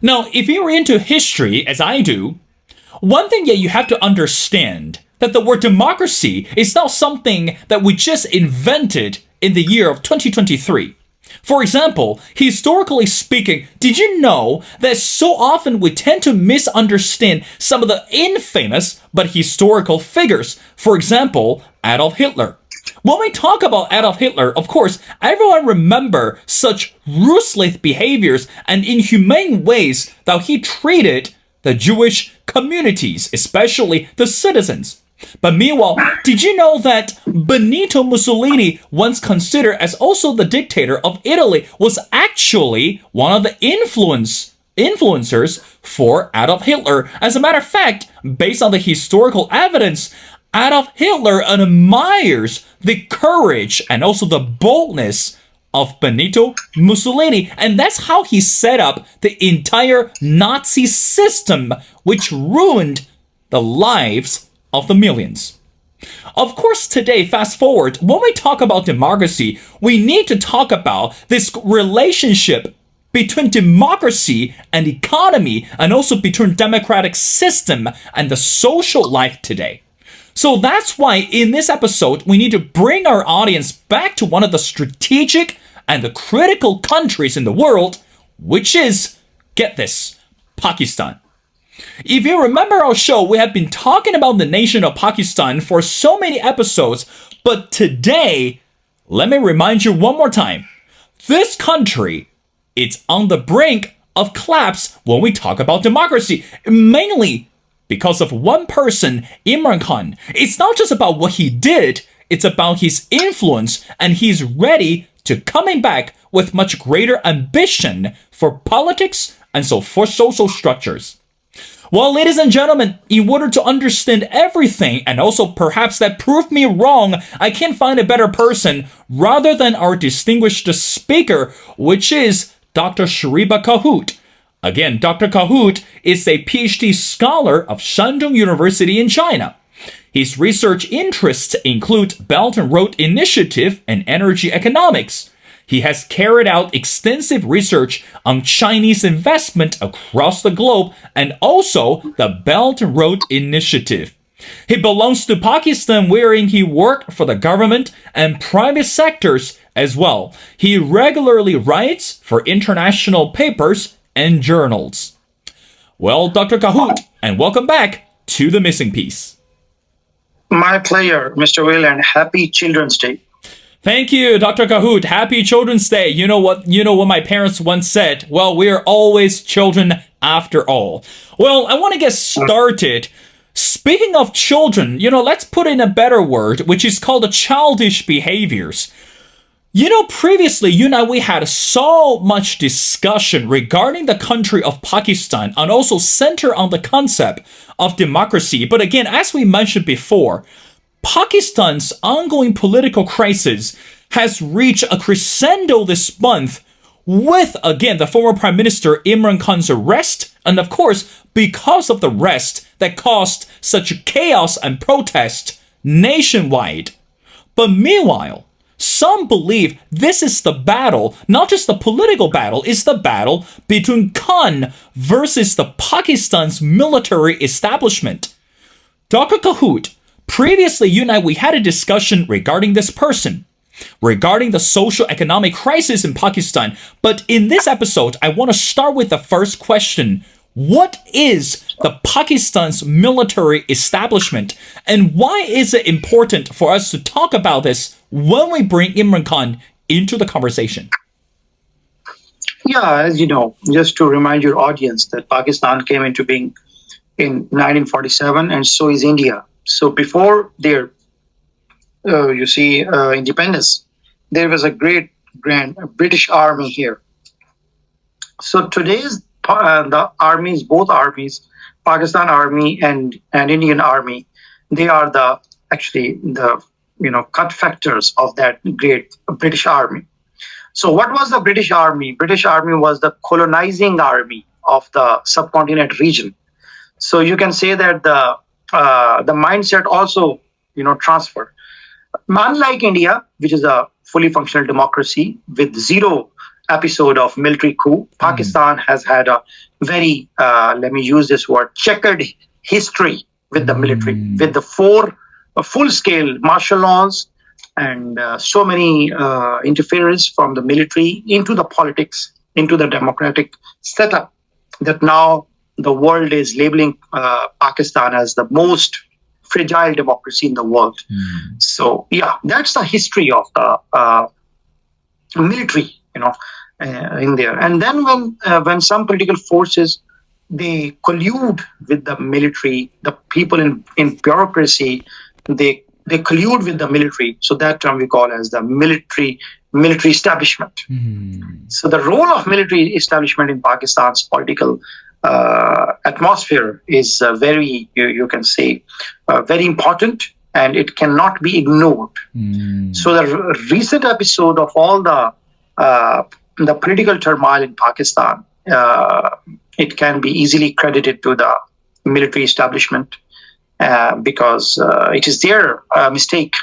Now, if you're into history, as I do, one thing that you have to understand that the word democracy is not something that we just invented in the year of 2023. For example, historically speaking, did you know that so often we tend to misunderstand some of the infamous but historical figures? For example, Adolf Hitler. When we talk about Adolf Hitler, of course, everyone remember such ruthless behaviors and inhumane ways that he treated the Jewish communities, especially the citizens. But meanwhile, did you know that Benito Mussolini, once considered as also the dictator of Italy, was actually one of the influencers for Adolf Hitler? As a matter of fact, based on the historical evidence, Adolf Hitler admires the courage and also the boldness of Benito Mussolini, and that's how he set up the entire Nazi system, which ruined the lives of the millions. Of course, today, fast forward, when we talk about democracy, we need to talk about this relationship between democracy and economy, and also between democratic system and the social life today. So that's why in this episode, we need to bring our audience back to one of the strategic and the critical countries in the world, which is, get this, Pakistan. If you remember our show, we have been talking about the nation of Pakistan for so many episodes, but today, let me remind you one more time, this country, it's on the brink of collapse when we talk about democracy, mainly because of one person, Imran Khan. It's not just about what he did, it's about his influence, and he's ready to coming back with much greater ambition for politics and so for social structures. Well, ladies and gentlemen, in order to understand everything and also perhaps that proved me wrong, I can't find a better person rather than our distinguished speaker, which is Dr. Shoaib Kahut. Again, Dr. Kahut is a PhD scholar of Shandong University in China. His research interests include Belt and Road Initiative and energy economics. He has carried out extensive research on Chinese investment across the globe and also the Belt and Road Initiative. He belongs to Pakistan, wherein he worked for the government and private sectors as well. He regularly writes for international papers and journals. Well, Dr. Kahut, and welcome back to The Missing Piece. My pleasure, Mr. Will, and happy Children's Day. Thank you, Dr. Kahut. Happy Children's Day. You know what my parents once said? Well, we're always children after all. Well, I want to get started. Speaking of children, let's put in a better word, which is called the childish behaviors. Previously, you and I, we had so much discussion regarding the country of Pakistan and also center on the concept of democracy. But again, as we mentioned before, Pakistan's ongoing political crisis has reached a crescendo this month with, again, the former Prime Minister Imran Khan's arrest, and of course, because of the arrest that caused such chaos and protest nationwide. But meanwhile, some believe this is the battle, not just the political battle, it's the battle between Khan versus the Pakistan's military establishment. Dr. Kahut, previously, you and I, we had a discussion regarding this person, regarding the social economic crisis in Pakistan. But in this episode, I want to start with the first question. What is the Pakistan's military establishment? And why is it important for us to talk about this when we bring Imran Khan into the conversation? Yeah, as you know, just to remind your audience that Pakistan came into being in 1947, and so is India. So before their, independence, there was a grand British army here. So today's the armies, both armies, Pakistan Army and Indian Army, they are the cut factors of that great British Army. So what was the British Army? British Army was the colonizing army of the subcontinent region. So you can say that the mindset also, transferred. Unlike India, which is a fully functional democracy with zero episode of military coup. Pakistan has had a very, let me use this word, checkered history with the military, with the four full-scale martial laws and so many interference from the military into the politics, into the democratic setup, that now the world is labeling Pakistan as the most fragile democracy in the world. So yeah, that's the history of the military, in there. And then when some political forces, they collude with the military, the people in bureaucracy, they collude with the military. So that term we call as the military establishment. So the role of military establishment in Pakistan's political atmosphere is very, you can say, very important, and it cannot be ignored. So the recent episode of all the political turmoil in Pakistan, it can be easily credited to the military establishment because it is their mistake.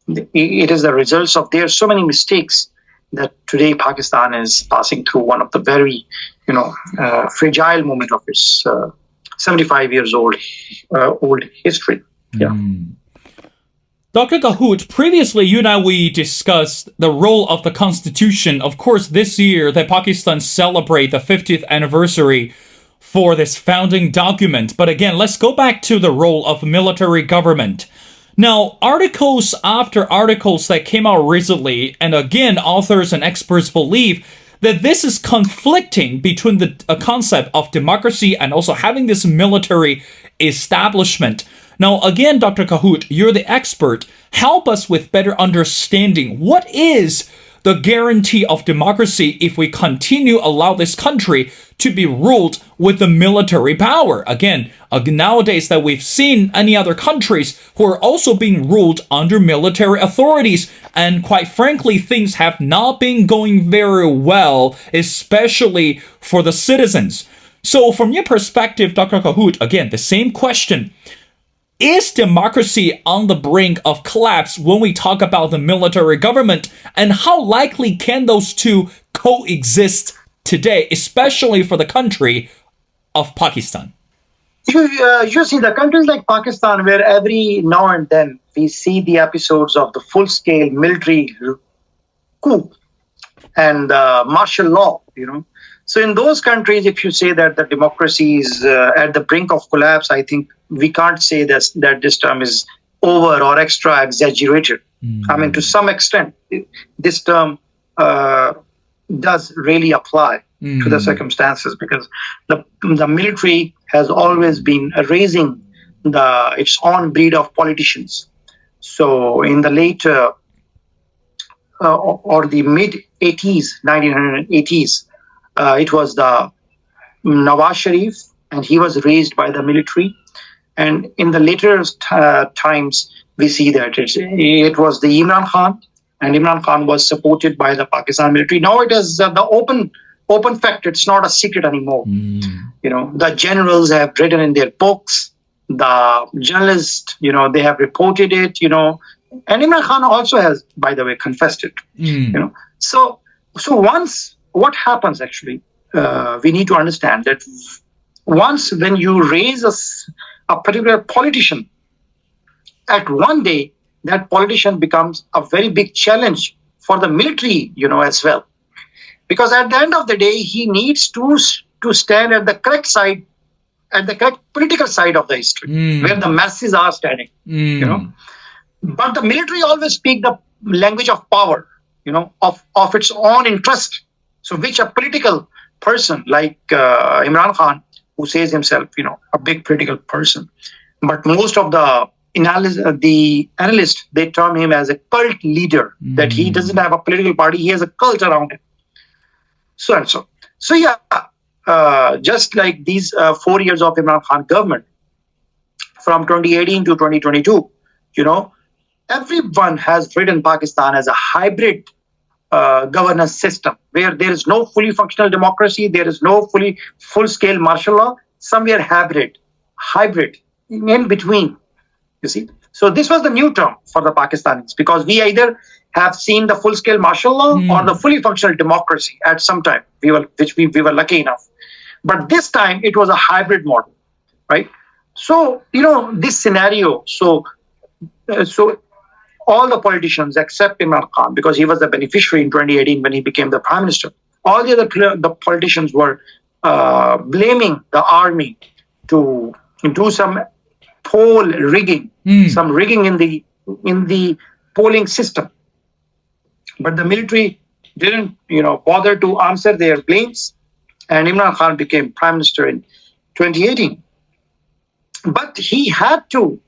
It is the results of their so many mistakes that today Pakistan is passing through one of the very, fragile moment of its 75 years old history. Yeah. Dr. Kahut, previously you and I, we discussed the role of the Constitution. Of course, this year that Pakistan celebrate the 50th anniversary for this founding document. But again, let's go back to the role of military government. Now, articles after articles that came out recently, and again, authors and experts believe that this is conflicting between the concept of democracy and also having this military establishment. Now, again, Dr. Kahut, you're the expert. Help us with better understanding. What is the guarantee of democracy if we continue allow this country to be ruled with the military power? Again, nowadays that we've seen any other countries who are also being ruled under military authorities, and quite frankly, things have not been going very well, especially for the citizens. So from your perspective, Dr. Kahut, again, the same question. Is democracy on the brink of collapse when we talk about the military government? And how likely can those two coexist today, especially for the country of Pakistan? You see, the countries like Pakistan, where every now and then we see the episodes of the full-scale military coup and martial law, So in those countries, if you say that the democracy is at the brink of collapse, I think we can't say that this term is over or extra exaggerated. I mean, to some extent, this term does really apply to the circumstances, because the military has always been raising its own breed of politicians. So in the late or the mid-80s, 1980s, it was the Nawaz Sharif, and he was raised by the military. And in the later times, we see that it was the Imran Khan, and Imran Khan was supported by the Pakistan military. Now it is the open fact. It's not a secret anymore. The generals have written in their books. The journalists, they have reported it. And Imran Khan also has, by the way, confessed it. So once. What happens actually, we need to understand that once when you raise a particular politician, at one day, that politician becomes a very big challenge for the military, as well. Because at the end of the day, he needs to stand at the correct side, at the correct political side of the history, where the masses are standing, But the military always speak the language of power, of its own interest. So which a political person like Imran Khan, who says himself, a big political person, but most of the analysts, they term him as a cult leader, that he doesn't have a political party, he has a cult around him. So and so. So yeah, just like these 4 years of Imran Khan government, from 2018 to 2022, everyone has written Pakistan as a hybrid governance system, where there is no fully functional democracy, there is no full-scale martial law, somewhere hybrid, in between, you see. So this was the new term for the Pakistanis, because we either have seen the full-scale martial law or the fully functional democracy at some time. We were lucky enough, but this time it was a hybrid model, right? So this scenario. So all the politicians except Imran Khan, because he was the beneficiary in 2018 when he became the prime minister, all the politicians were blaming the army to do some poll rigging, some rigging in the polling system. But the military didn't, bother to answer their blames, and Imran Khan became prime minister in 2018. But he had to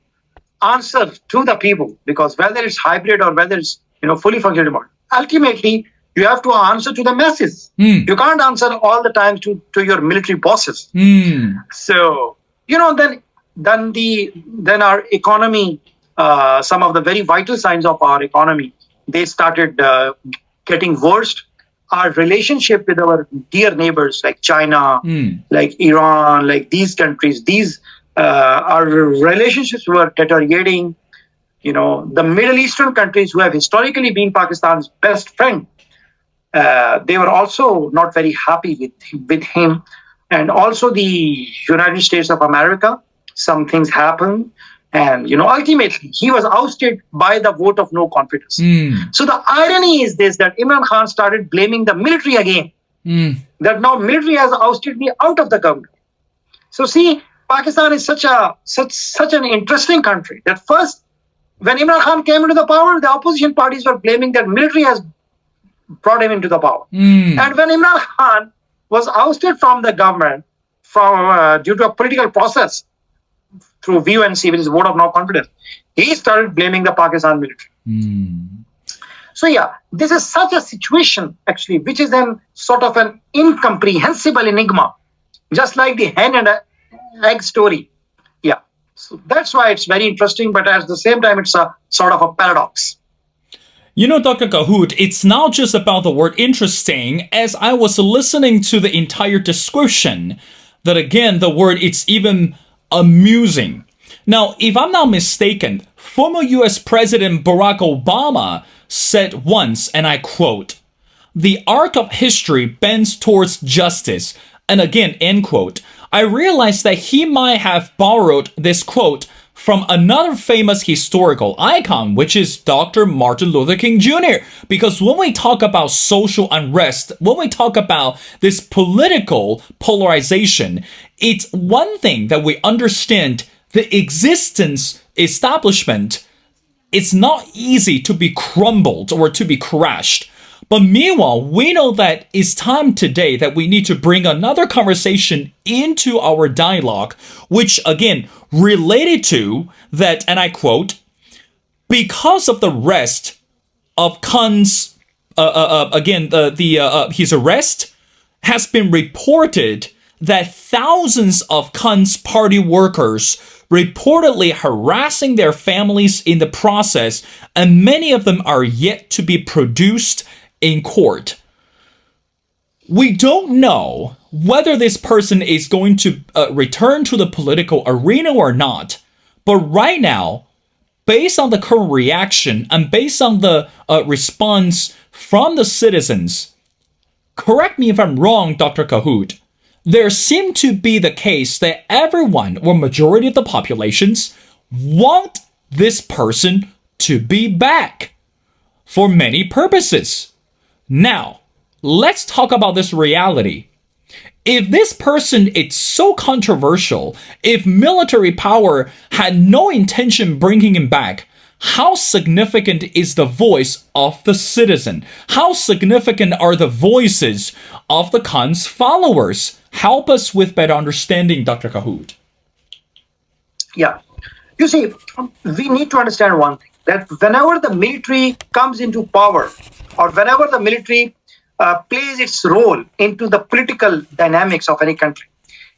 answer to the people, because whether it's hybrid or whether it's fully functional democracy, ultimately you have to answer to the masses. You can't answer all the time to your military bosses. So then our economy, some of the very vital signs of our economy, they started getting worse. Our relationship with our dear neighbors like China, like Iran, like these countries, our relationships were deteriorating. The Middle Eastern countries, who have historically been Pakistan's best friend, they were also not very happy with him. And also the United States of America, some things happened. And, ultimately, he was ousted by the vote of no confidence. So the irony is this, that Imran Khan started blaming the military again. That now military has ousted me out of the government. So see, Pakistan is such an interesting country that first, when Imran Khan came into the power, the opposition parties were blaming that military has brought him into the power. And when Imran Khan was ousted from the government due to a political process through VUNC, which is vote of no confidence, he started blaming the Pakistan military. So yeah, this is such a situation actually, which is then sort of an incomprehensible enigma, just like the hen and egg story. Yeah, so that's why it's very interesting, but at the same time, it's a sort of a paradox. Dr. Kahut, it's not just about the word interesting. As I was listening to the entire description, that again, the word, it's even amusing. Now, if I'm not mistaken, former US President Barack Obama said once, and I quote, "The arc of history bends towards justice." And again, end quote. I realized that he might have borrowed this quote from another famous historical icon, which is Dr. Martin Luther King Jr. Because when we talk about social unrest, when we talk about this political polarization, it's one thing that we understand the existence establishment. It's not easy to be crumbled or to be crashed. But meanwhile, we know that it's time today that we need to bring another conversation into our dialogue, which again, related to that, and I quote, "Because of the rest of Khan's, his arrest, has been reported that thousands of Khan's party workers reportedly harassing their families in the process, and many of them are yet to be produced in court." We don't know whether this person is going to return to the political arena or not. But right now, based on the current reaction and based on the response from the citizens, correct me if I'm wrong, Dr. Kahut, there seemed to be the case that everyone or majority of the populations want this person to be back for many purposes. Now, let's talk about this reality. If this person is so controversial, if military power had no intention bringing him back, how significant is the voice of the citizen? How significant are the voices of the Khan's followers? Help us with better understanding, Dr. Kahut. Yeah. You see, we need to understand one thing, that whenever the military comes into power, or whenever the military plays its role into the political dynamics of any country,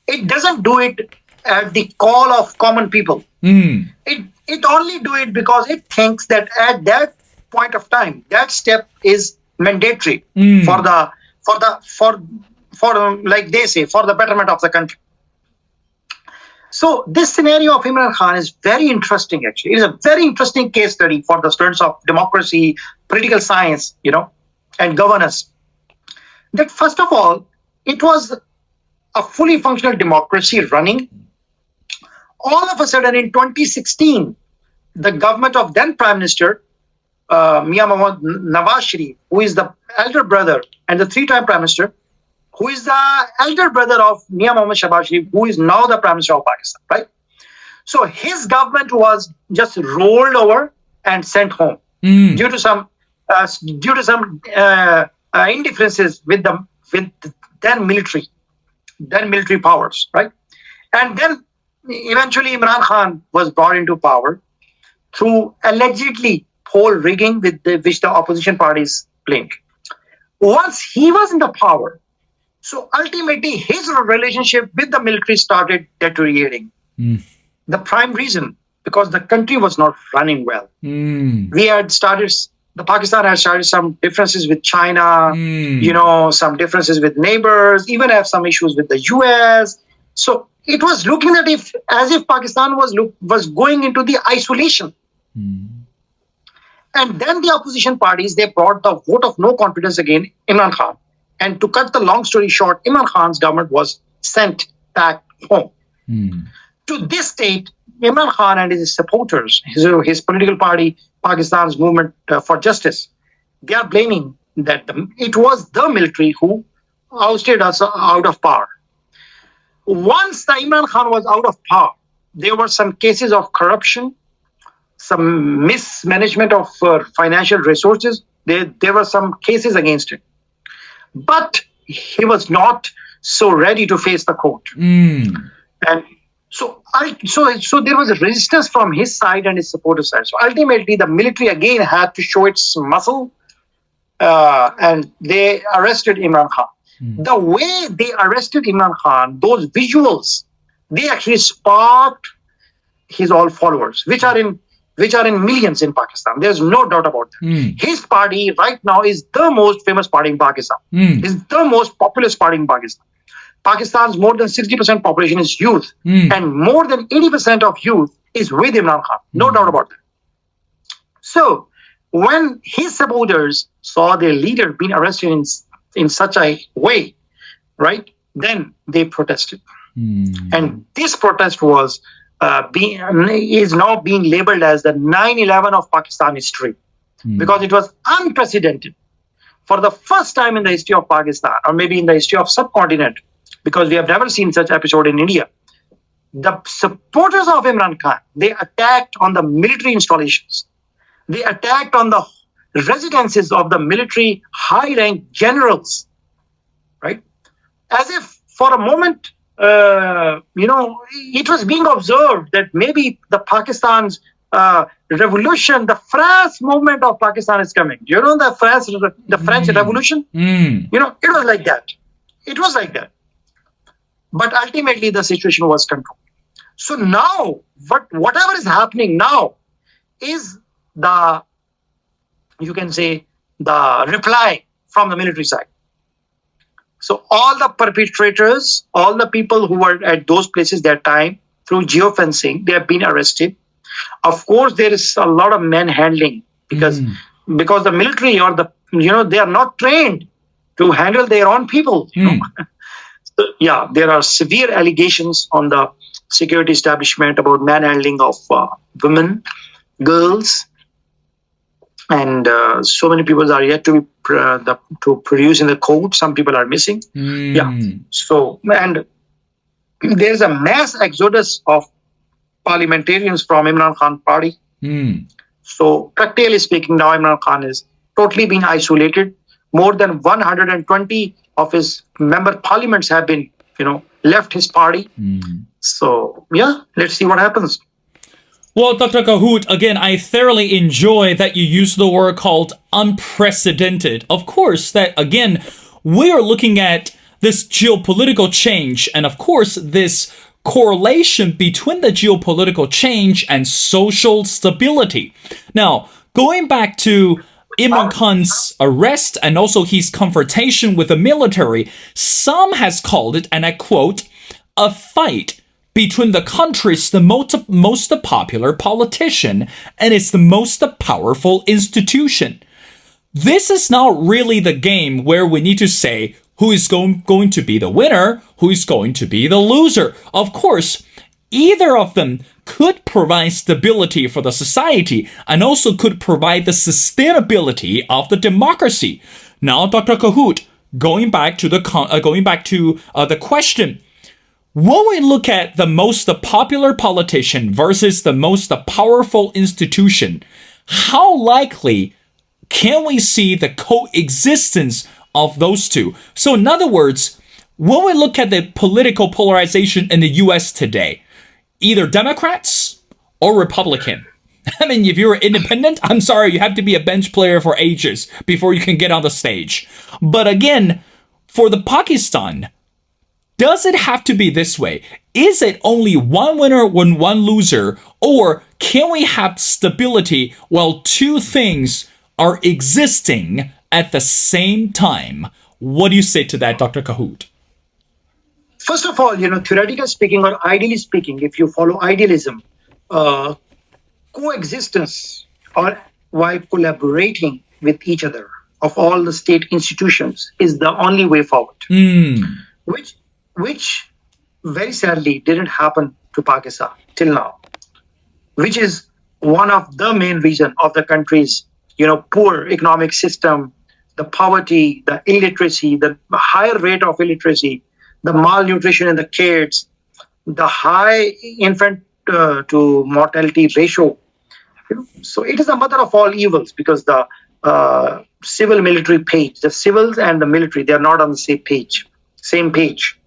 it doesn't do it at the call of common people. It only do it because it thinks that at that point of time, that step is mandatory for like they say, for the betterment of the country. So this scenario of Imran Khan is very interesting, actually. It is a very interesting case study for the students of democracy, political science, and governance. That first of all, it was a fully functional democracy running. All of a sudden in 2016, the government of then Prime Minister, Mia Mohammad Nawaz Sharif, who is the elder brother and the three-time Prime Minister, who is the elder brother of Mia Mohammad Shahbaz Sharif, who is now the Prime Minister of Pakistan, right? So his government was just rolled over and sent home due to some indifferences with then military powers, right? And then eventually Imran Khan was brought into power through allegedly poll rigging which the opposition parties claimed. Once he was in the power, so ultimately his relationship with the military started deteriorating. The prime reason, because the country was not running well. Pakistan had started some differences with China, some differences with neighbors, even have some issues with the US. So it was looking as if Pakistan was going into the isolation. And then the opposition parties, they brought the vote of no confidence against Imran Khan. And to cut the long story short, Imran Khan's government was sent back home. To this state, Imran Khan and his supporters, his political party, Pakistan's Movement for Justice, they are blaming that it was the military who ousted us out of power. Once the Imran Khan was out of power, there were some cases of corruption, some mismanagement of financial resources. There were some cases against him. But he was not so ready to face the court. And so there was a resistance from his side and his supporters' side. So ultimately, the military again had to show its muscle, and they arrested Imran Khan. The way they arrested Imran Khan, those visuals, they actually sparked his all followers, which are in millions in Pakistan. There's no doubt about that. His party right now is the most famous party in Pakistan. Is the most populous party in Pakistan. Pakistan's more than 60% population is youth, and more than 80% of youth is with Imran Khan. No doubt about that. So when his supporters saw their leader being arrested in such a way, right, then they protested. And this protest is now being labeled as the 9/11 of Pakistan history, because it was unprecedented. For the first time in the history of Pakistan, or maybe in the history of subcontinent, because we have never seen such episode in India, the supporters of Imran Khan, they attacked on the military installations. They attacked on the residences of the military high-rank generals, right? As if for a moment, it was being observed that maybe the Pakistan's revolution, the France movement of Pakistan is coming. The French Revolution? It was like that. It was like that. But ultimately, the situation was controlled. So now, whatever is happening now is the reply from the military side. So all the perpetrators, all the people who were at those places that time, through geofencing, they have been arrested. Of course, there is a lot of manhandling because the military they are not trained to handle their own people. So, there are severe allegations on the security establishment about manhandling of women, girls, and so many people are yet to produce in the court. Some people are missing. So, and there's a mass exodus of parliamentarians from Imran Khan party. So practically speaking, now Imran Khan is totally being isolated. More than 120 of his member parliaments have been, left his party. So, let's see what happens. Well, Dr. Kahut, again, I thoroughly enjoy that you use the word called unprecedented. Of course, that, again, we are looking at this geopolitical change, and of course, this correlation between the geopolitical change and social stability. Now, going back to Imran Khan's arrest and also his confrontation with the military, some has called it, and I quote, a fight between the country's the most popular politician and its the most powerful institution. This is not really the game where we need to say who is going to be the winner, who is going to be the loser. Of course, either of them could provide stability for the society and also could provide the sustainability of the democracy. Now, Dr. Kahut, going back to the question, when we look at the most popular politician versus the most powerful institution, how likely can we see the coexistence of those two? So in other words, when we look at the political polarization in the US today, either Democrats or Republican. I mean, if you're independent, I'm sorry, you have to be a bench player for ages before you can get on the stage. But again, for the Pakistan, does it have to be this way? Is it only one winner and one loser? Or can we have stability while two things are existing at the same time? What do you say to that, Dr. Kahut? First of all, theoretically speaking or ideally speaking, if you follow idealism, coexistence or while collaborating with each other of all the state institutions is the only way forward, which very sadly didn't happen to Pakistan till now, which is one of the main reasons of the country's poor economic system, the poverty, the illiteracy, the higher rate of illiteracy, the malnutrition in the kids, the high infant to mortality ratio. So it is the mother of all evils because the civil military page, the civils and the military, they are not on the same page.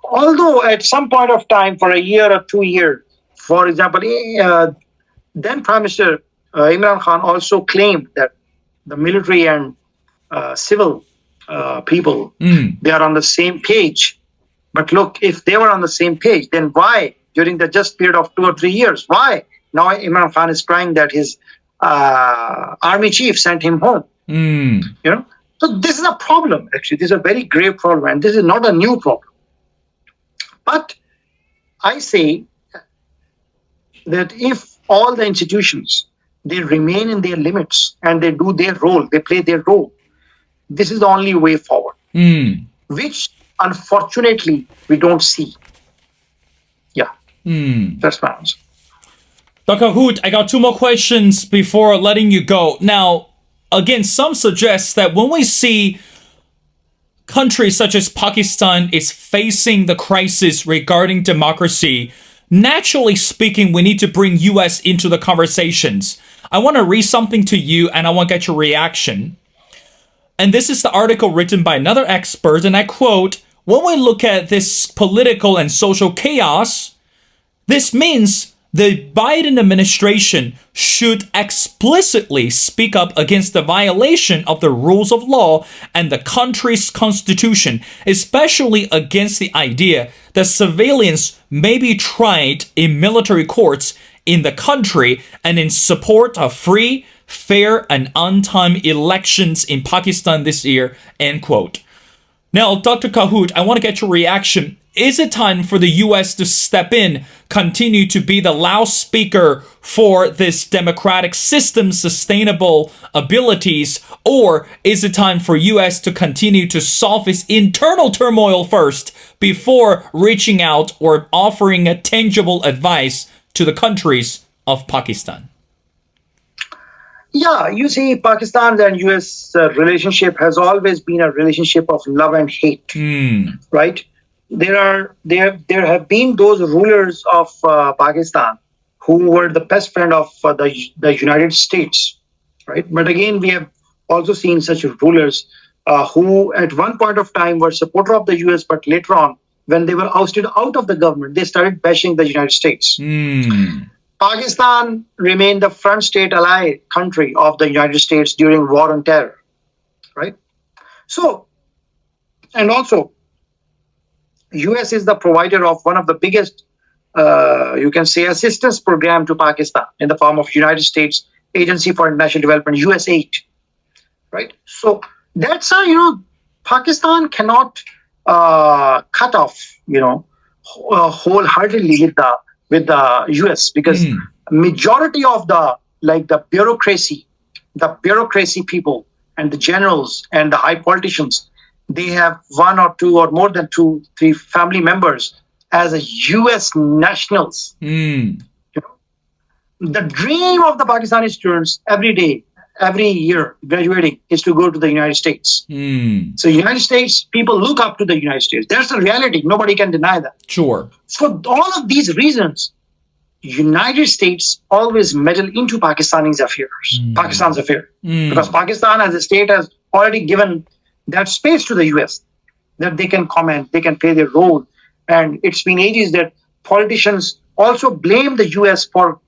Although at some point of time, for a year or 2 years, for example, then Prime Minister Imran Khan also claimed that the military and civil people, they are on the same page. But look, if they were on the same page, then why, during the just period of 2 or 3 years, why now Imran Khan is crying that his army chief sent him home? So this is a problem, actually. This is a very grave problem, and this is not a new problem. But I say that if all the institutions, they remain in their limits and they do their role, they play their role, this is the only way forward, which unfortunately we don't see. Yeah, that's my answer. Dr. Kahut, I got 2 more questions before letting you go. Now, again, some suggest that when we see countries such as Pakistan is facing the crisis regarding democracy, naturally speaking, we need to bring US into the conversations. I want to read something to you and I want to get your reaction. And this is the article written by another expert, and I quote, "When we look at this political and social chaos, this means the Biden administration should explicitly speak up against the violation of the rules of law and the country's constitution, especially against the idea that civilians may be tried in military courts in the country and in support of free, fair, and on-time elections in Pakistan this year," end quote. Now, Dr. Kahut, I want to get your reaction. Is it time for the US to step in, continue to be the loudspeaker for this democratic system's sustainable abilities, or is it time for US to continue to solve its internal turmoil first before reaching out or offering a tangible advice to the countries of Pakistan? Yeah, you see, Pakistan's and US relationship has always been a relationship of love and hate, right? There have been those rulers of Pakistan who were the best friend of the United States, right? But again, we have also seen such rulers who at one point of time were supporter of the US, but later on, when they were ousted out of the government, they started bashing the United States. Pakistan remained the front state ally country of the United States during war on terror, right? So, and also, US is the provider of one of the biggest, you can say, assistance program to Pakistan in the form of United States Agency for International Development, USAID, right? So that's how, Pakistan cannot cut off, wholeheartedly with the US, because majority of the bureaucracy people and the generals and the high politicians, they have one or two or more than two, three family members as a US nationals. You know, the dream of the Pakistani students every day, every year graduating is to go to the United States. So United States, people look up to the United States. That's the reality. Nobody can deny that. Sure. For all of these reasons, United States always meddle into Pakistan's affair, because Pakistan as a state has already given that space to the US that they can comment, they can play their role, and it's been ages that politicians also blame the US for,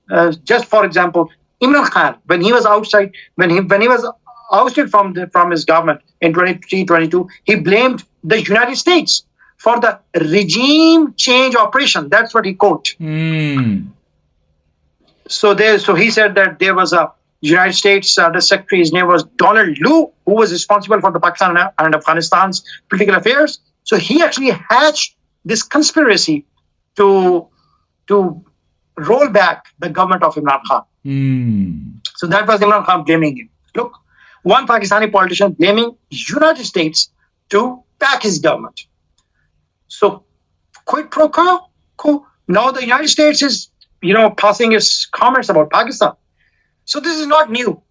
just for example, Imran Khan when he was outside, when he was ousted from his government in 23-22, he blamed the United States for the regime change operation. That's what he quote. So he said that there was a United States Secretary, his name was Donald Lu, who was responsible for the Pakistan and Afghanistan's political affairs. So he actually hatched this conspiracy to roll back the government of Imran Khan. So that was Imran Khan blaming him. Look, one Pakistani politician blaming United States to back his government. So quid pro quo. Now the United States is, passing its comments about Pakistan. So this is not new.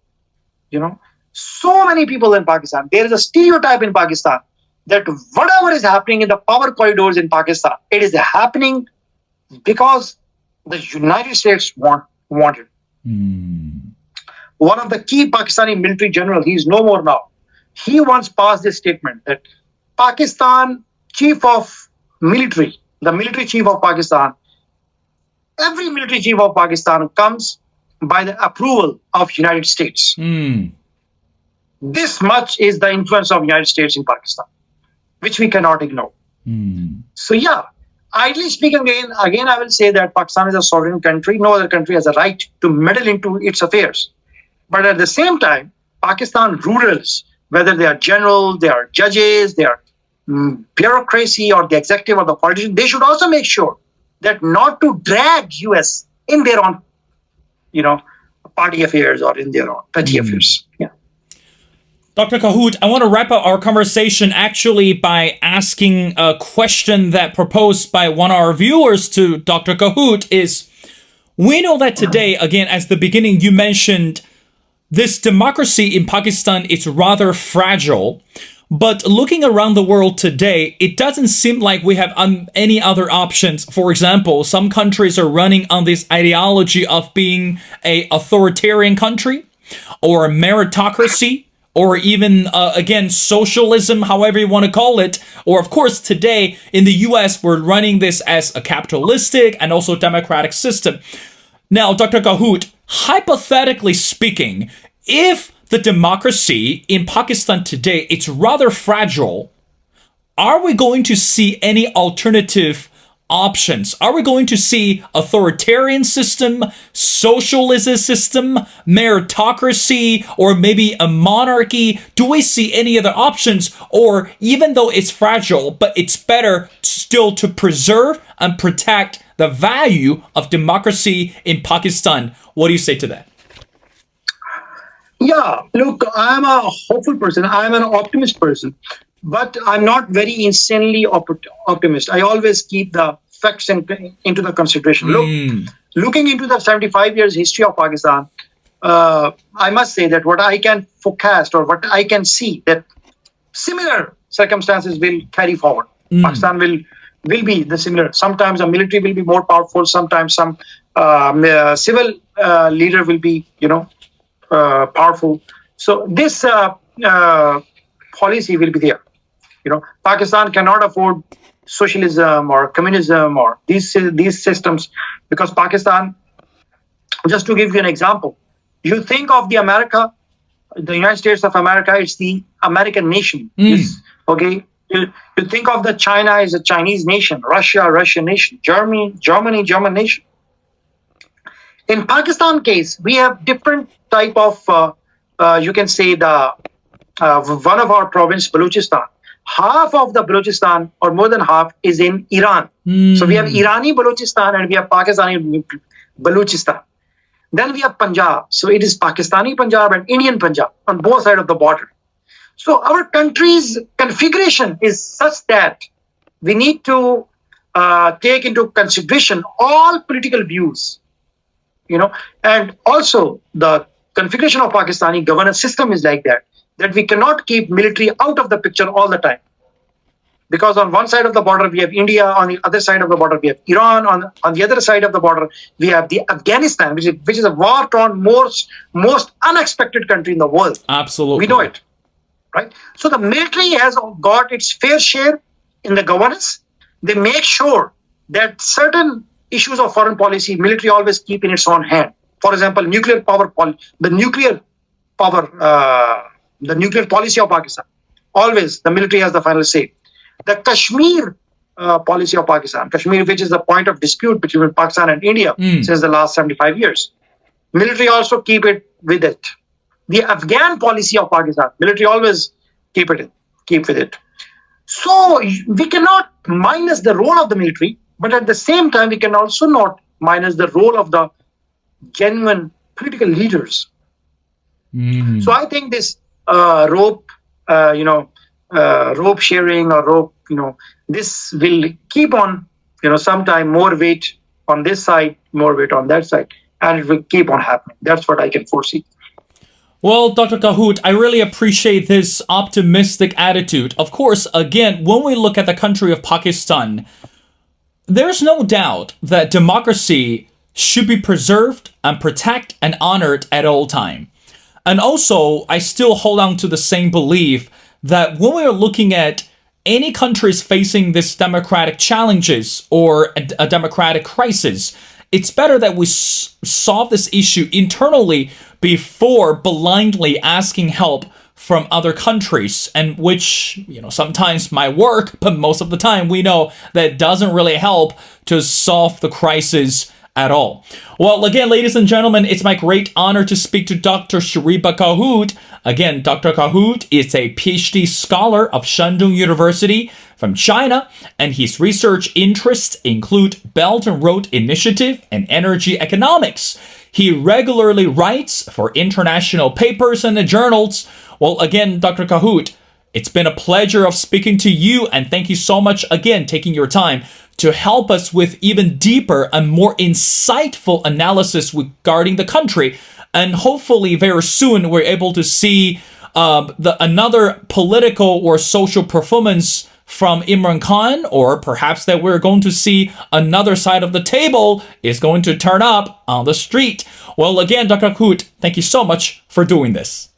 So many people in Pakistan, there is a stereotype in Pakistan that whatever is happening in the power corridors in Pakistan, it is happening because the United States wanted. One of the key Pakistani military generals, he is no more now, he once passed this statement that Pakistan chief of military, the military chief of Pakistan, every military chief of Pakistan comes by the approval of United States. This much is the influence of United States in Pakistan, which we cannot ignore. So yeah, ideally speaking, again, I will say that Pakistan is a sovereign country. No other country has a right to meddle into its affairs. But at the same time, Pakistan rulers, whether they are generals, they are judges, they are bureaucracy or the executive or the politician, they should also make sure that not to drag US in their own, party affairs or in their own petty affairs. Yeah. Dr. Kahut, I want to wrap up our conversation actually by asking a question that proposed by one of our viewers to Dr. Kahut is, we know that today, again, as the beginning you mentioned, this democracy in Pakistan is rather fragile. But looking around the world today, it doesn't seem like we have any other options. For example, some countries are running on this ideology of being an authoritarian country or a meritocracy or even, again, socialism, however you want to call it. Or, of course, today in the US, we're running this as a capitalistic and also democratic system. Now, Dr. Kahut, hypothetically speaking, if the democracy in Pakistan today, it's rather fragile, are we going to see any alternative options? Are we going to see authoritarian system, socialism system, meritocracy, or maybe a monarchy? Do we see any other options? Or even though it's fragile, but it's better still to preserve and protect the value of democracy in Pakistan? What do you say to that? Yeah, look, I'm a hopeful person. I'm an optimist person, but I'm not very insanely optimist. I always keep the facts into the consideration. Looking into the 75 years history of Pakistan, I must say that what I can forecast or what I can see that similar circumstances will carry forward. Pakistan will be the similar. Sometimes the military will be more powerful. Sometimes some civil leader will be, powerful. So this policy will be there. Pakistan cannot afford socialism or communism or these systems, because Pakistan, just to give you an example, you think of the United States of America, it's the American nation. Okay. You think of the China as a Chinese nation, Russia, Russian nation, Germany, German nation. In Pakistan case, we have different type of, you can say one of our province, Balochistan, half of the Balochistan, or more than half, is in Iran. So we have Irani Balochistan and we have Pakistani Balochistan. Then we have Punjab. So it is Pakistani Punjab and Indian Punjab on both sides of the border. So our country's configuration is such that we need to take into consideration all political views, and also the configuration of Pakistani governance system is like that we cannot keep military out of the picture all the time. Because on one side of the border, we have India. On the other side of the border, we have Iran. On the other side of the border, we have the Afghanistan, which is a war-torn, most unexpected country in the world. Absolutely. We know it, right? So the military has got its fair share in the governance. They make sure that certain issues of foreign policy, military always keep in its own hand. For example, the nuclear policy of Pakistan. Always the military has the final say. The Kashmir policy of Pakistan, Kashmir, which is the point of dispute between Pakistan and India since the last 75 years. Military also keep it with it. The Afghan policy of Pakistan, military always keep with it. So we cannot minus the role of the military, but at the same time, we can also not minus the role of the genuine political leaders. So I think this rope sharing or rope, this will keep on, sometime more weight on this side, more weight on that side, and it will keep on happening. That's what I can foresee. Well, Dr. Kahut, I really appreciate this optimistic attitude. Of course, again, when we look at the country of Pakistan, there's no doubt that democracy should be preserved and protected and honored at all time. And also, I still hold on to the same belief that when we are looking at any countries facing this democratic challenges or a democratic crisis, it's better that we solve this issue internally before blindly asking help from other countries, and which, sometimes might work, but most of the time we know that doesn't really help to solve the crisis at all. Well, again, ladies and gentlemen, it's my great honor to speak to Dr. Shoaib Kahut. Again, Dr. Kahut is a PhD scholar of Shandong University from China, and his research interests include Belt and Road Initiative and energy economics. He regularly writes for international papers and journals. Well, again, Dr. Kahut, it's been a pleasure of speaking to you, and thank you so much again taking your time to help us with even deeper and more insightful analysis regarding the country. And hopefully very soon we're able to see another political or social performance from Imran Khan, or perhaps that we're going to see another side of the table is going to turn up on the street. Well, again, Dr. Kahut, thank you so much for doing this.